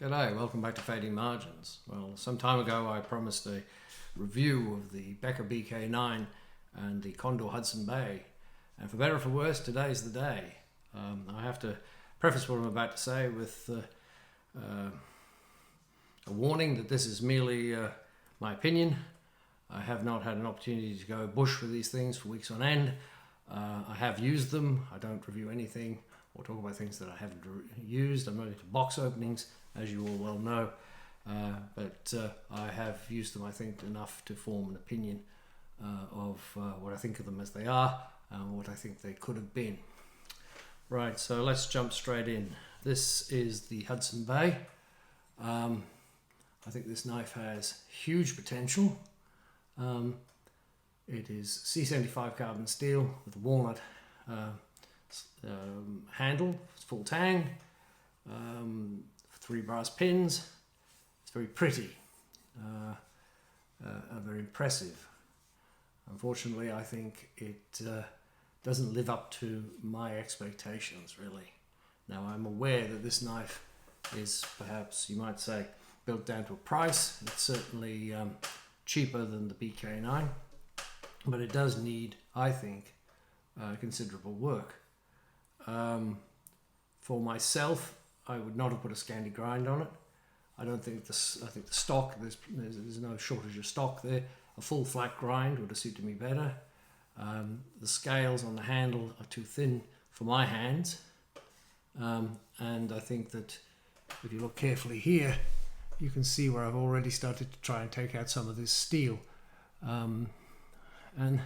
G'day, welcome back to Fading Margins. Well, some time ago I promised a review of the KaBar BK9 and the Condor Hudson Bay, and for better or for worse, today's the day. I have to preface what I'm about to say with a warning that this is merely my opinion. I have not had an opportunity to go bush with these things for weeks on end. I have used them. I don't review anything or talk about things that I haven't used. I'm not into box openings, as you all well know, but I have used them, I think, enough to form an opinion of what I think of them as they are and what I think they could have been. Right, so let's jump straight in. This is the Hudson Bay. I think this knife has huge potential. It is C75 carbon steel with a walnut handle, it's full tang, 3 brass pins. It's very pretty, very impressive. Unfortunately, I think it doesn't live up to my expectations, really. Now, I'm aware that this knife is perhaps, you might say, built down to a price. It's certainly cheaper than the BK9, but it does need, I think, considerable work. For myself, I would not have put a Scandi grind on it. I don't think I think the stock, there's no shortage of stock there. A full flat grind would have suited me better. The scales on the handle are too thin for my hands. And I think that if you look carefully here, you can see where I've already started to try and take out some of this steel. And, you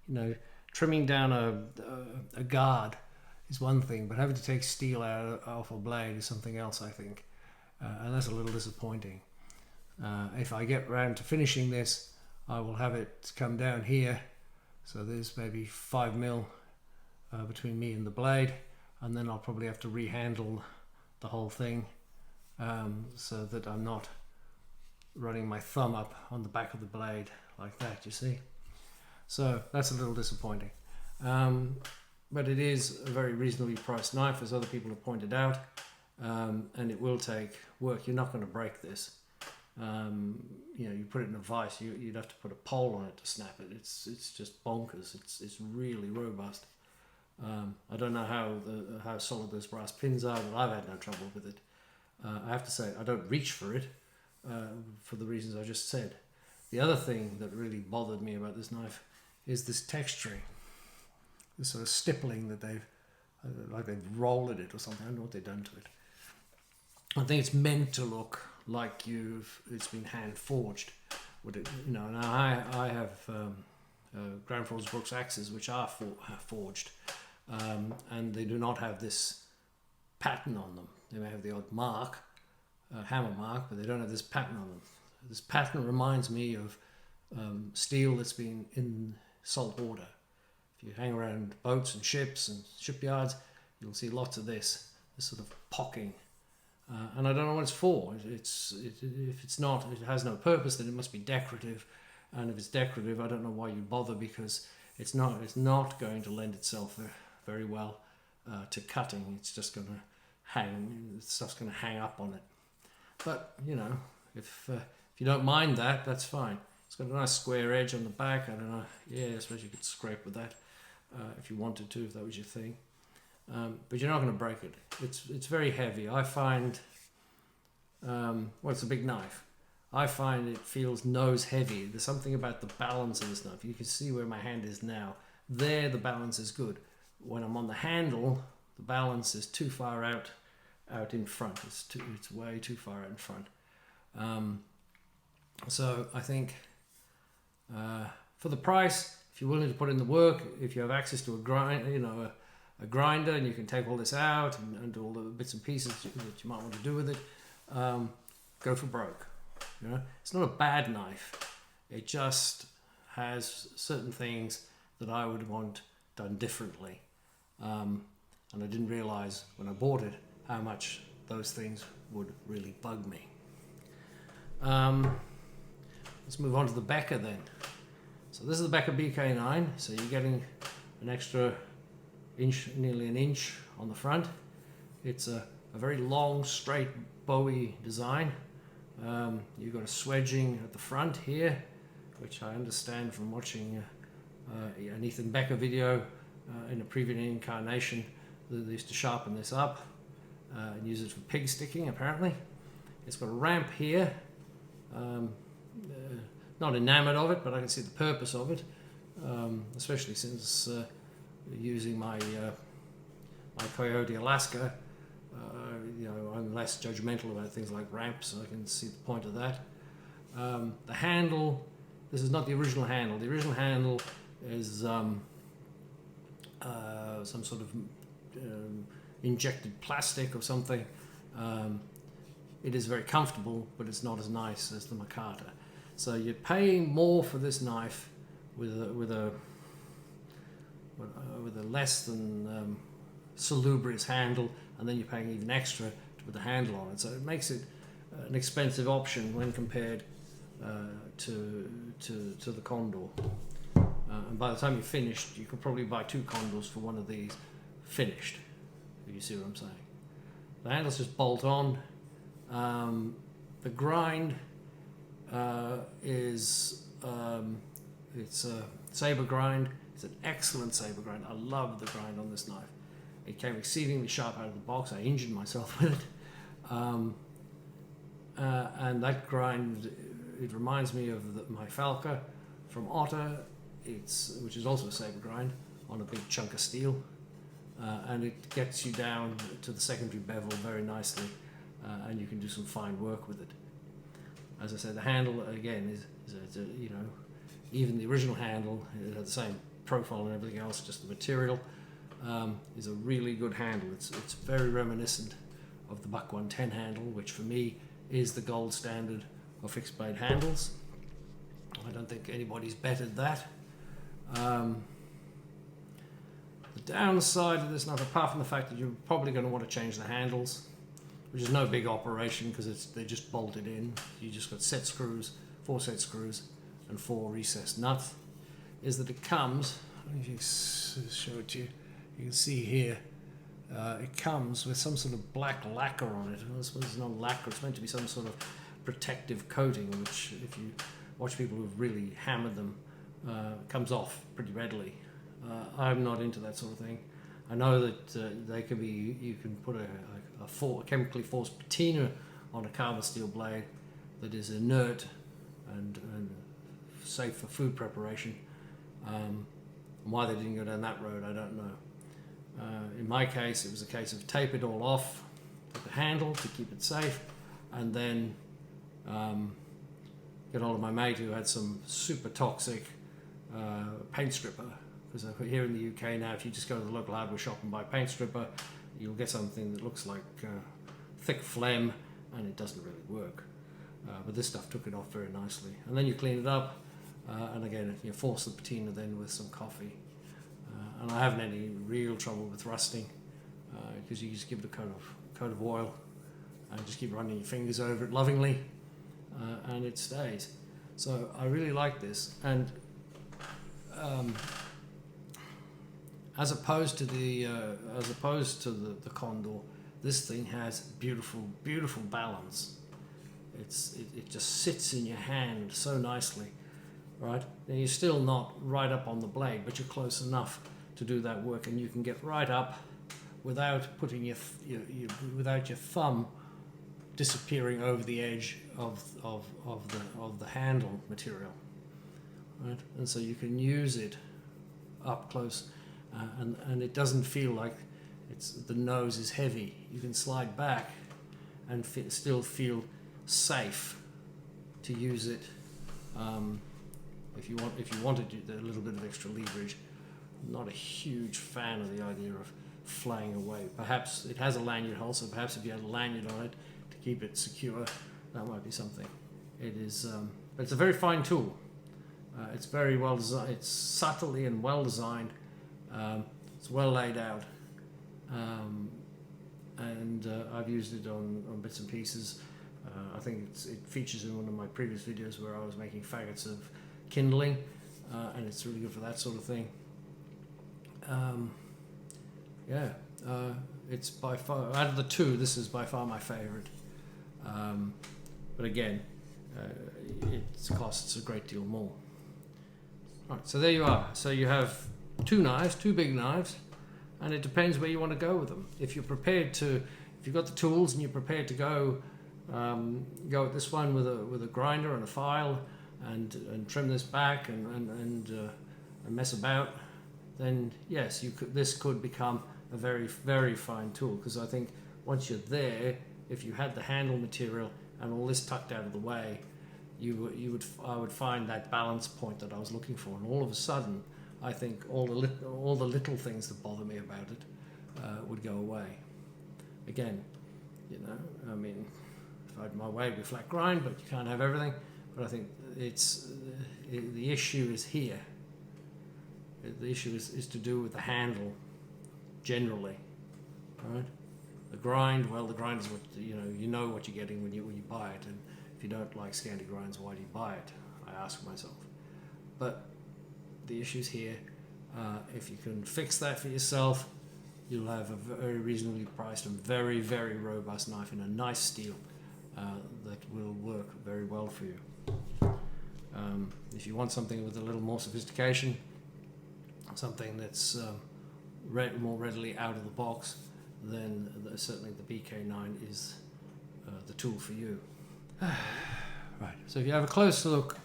know, trimming down a guard is one thing, but having to take steel off a blade is something else, I think. And that's a little disappointing. If I get round to finishing this, I will have it come down here. So there's maybe 5 mil between me and the blade, and then I'll probably have to rehandle the whole thing so that I'm not running my thumb up on the back of the blade like that, you see. So that's a little disappointing. But it is a very reasonably priced knife, as other people have pointed out, and it will take work. You're not going to break this. You know, you put it in a vise, you'd have to put a pole on it to snap it. It's just bonkers. It's really robust. I don't know how solid those brass pins are, but I've had no trouble with it. I have to say, I don't reach for it for the reasons I just said. The other thing that really bothered me about this knife is this texturing, this sort of stippling that they've rolled it or something. I don't know what they've done to it. I think it's meant to look like it's been hand forged. Would it, you know? Now I have Grandfather's Brooks axes which are forged, and they do not have this pattern on them. They may have the odd mark, hammer mark, but they don't have this pattern on them. This pattern reminds me of steel that's been in salt water. If you hang around boats and ships and shipyards, you'll see lots of this sort of pocking. And I don't know what it's for. If it's not, it has no purpose, then it must be decorative. And if it's decorative, I don't know why you bother, because it's not going to lend itself very well to cutting. It's just going to hang, stuff's going to hang up on it. But, you know, if you don't mind that, that's fine. It's got a nice square edge on the back. I don't know. Yeah, I suppose you could scrape with that if you wanted to, if that was your thing. But you're not going to break it. It's very heavy. I find, well, it's a big knife. I find it feels nose heavy. There's something about the balance of this knife. You can see where my hand is now. There, the balance is good. When I'm on the handle, the balance is too far out in front. It's way too far out in front. So I think for the price, if you're willing to put in the work, if you have access to a grinder, and you can take all this out and do all the bits and pieces that you might want to do with it, go for broke. You know, it's not a bad knife. It just has certain things that I would want done differently, and I didn't realize when I bought it how much those things would really bug me. Let's move on to the Becker then. So this is the KaBar BK9. So you're getting an extra inch, nearly an inch on the front. It's a very long, straight bowie design. You've got a swedging at the front here, which I understand from watching an Ethan Becker video in a previous incarnation that they used to sharpen this up and use it for pig sticking apparently. It's got a ramp here. Not enamored of it, but I can see the purpose of it, especially since using my my Coyote Alaska. I'm less judgmental about things like ramps, so I can see the point of that. The handle, this is not the original handle. The original handle is some sort of injected plastic or something. It is very comfortable, but it's not as nice as the Makata. So you're paying more for this knife with a less than salubrious handle, and then you're paying even extra to put the handle on it. So it makes it an expensive option when compared to the Condor. And by the time you're finished, you could probably buy 2 Condors for one of these finished, if you see what I'm saying. The handles just bolt on. The grind is it's a saber grind. It's an excellent saber grind. I love the grind on this knife. It came exceedingly sharp out of the box. I injured myself with it. And that grind, it reminds me of my Falca from Otter, which is also a saber grind on a big chunk of steel. And it gets you down to the secondary bevel very nicely, and you can do some fine work with it. As I said, the handle again is even the original handle, it had the same profile and everything else, just the material is a really good handle. It's very reminiscent of the Buck 110 handle, which for me is the gold standard of fixed blade handles. I don't think anybody's bettered that. The downside of this knife, apart from the fact that you're probably going to want to change the handles, which is no big operation because they're just bolted in. You just got set screws, 4 set screws, and 4 recessed nuts. Is that it comes, I don't know if you can show it to you, you can see here, it comes with some sort of black lacquer on it. I suppose it's not lacquer, it's meant to be some sort of protective coating, which if you watch people who've really hammered them, comes off pretty readily. I'm not into that sort of thing. I know that you can put a chemically forced patina on a carbon steel blade that is inert and safe for food preparation. Why they didn't go down that road, I don't know. In my case, it was a case of tape it all off with the handle to keep it safe, and then get hold of my mate who had some super toxic paint stripper. Because here in the UK now, if you just go to the local hardware shop and buy paint stripper, you'll get something that looks like thick phlegm, and it doesn't really work. But this stuff took it off very nicely. And then you clean it up, and again, you force the patina then with some coffee. And I haven't any real trouble with rusting, because you just give it a coat of oil, and just keep running your fingers over it lovingly, and it stays. So I really like this, and as opposed to the Condor, this thing has beautiful balance. It just sits in your hand so nicely, right? Now you're still not right up on the blade, but you're close enough to do that work, and you can get right up without putting without your thumb disappearing over the edge of the handle material, right? And so you can use it up close. And it doesn't feel like the nose is heavy. You can slide back and still feel safe to use it. If you wanted a little bit of extra leverage. I'm not a huge fan of the idea of flying away. Perhaps it has a lanyard hole, so perhaps if you had a lanyard on it to keep it secure, that might be something. It is, but it's a very fine tool. It's very well designed. It's subtly and well designed. It's well laid out, and I've used it on bits and pieces. I think it features in one of my previous videos where I was making faggots of kindling, and it's really good for that sort of thing. It's by far, out of the two, this is by far my favorite. but again, it costs a great deal more. Right, so there you are. So you have two knives, two big knives, and it depends where you want to go with them. If you're prepared to, if you've got the tools and you're prepared to go with this one with a grinder and a file and trim this back and mess about, then yes, this could become a very, very fine tool, because I think once you're there, if you had the handle material and all this tucked out of the way, I would find that balance point that I was looking for, and all of a sudden, I think all the little things that bother me about it would go away. Again, I mean, if I had my way, it'd be flat grind, but you can't have everything. But I think the issue is here. The issue is to do with the handle generally, right? The grind, well, the grind is what you know what you're getting when you buy it, and if you don't like Scandi grinds, why do you buy it? I ask myself. But the issue's here. If you can fix that for yourself, you'll have a very reasonably priced and very, very robust knife in a nice steel that will work very well for you. If you want something with a little more sophistication, something that's more readily out of the box, then certainly the BK9 is the tool for you. Right, so if you have a close look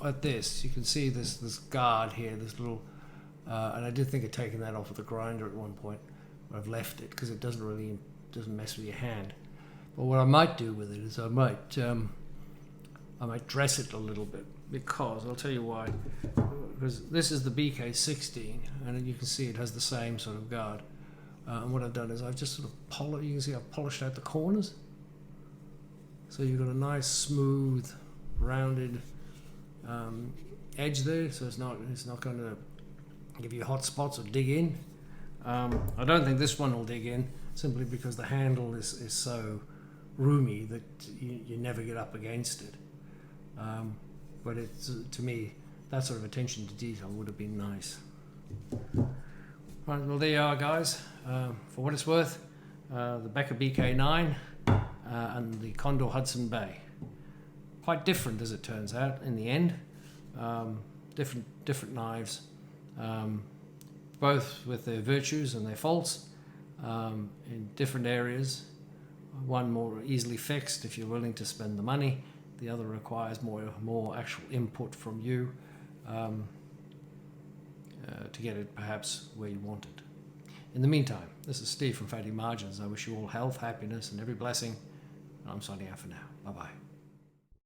at this, you can see this guard here, this little, and I did think of taking that off with the grinder at one point, but I've left it because it doesn't mess with your hand. But what I might do with it is I might dress it a little bit, because I'll tell you why. Because this is the BK16, and you can see it has the same sort of guard. And what I've done is I've just sort of you can see I've polished out the corners. So you've got a nice, smooth, rounded edge there, so it's not going to give you hot spots or dig in. I don't think this one will dig in, simply because the handle is so roomy that you never get up against it. But it's, to me, that sort of attention to detail would have been nice. Right, well, there you are, guys. For what it's worth, the BK9 and the Condor Hudson Bay. Quite different, as it turns out, in the end. Different knives, both with their virtues and their faults, in different areas. One more easily fixed if you're willing to spend the money. The other requires more actual input from you to get it perhaps where you want it. In the meantime, this is Steve from Fatty Margins. I wish you all health, happiness, and every blessing. I'm signing out for now. Bye-bye.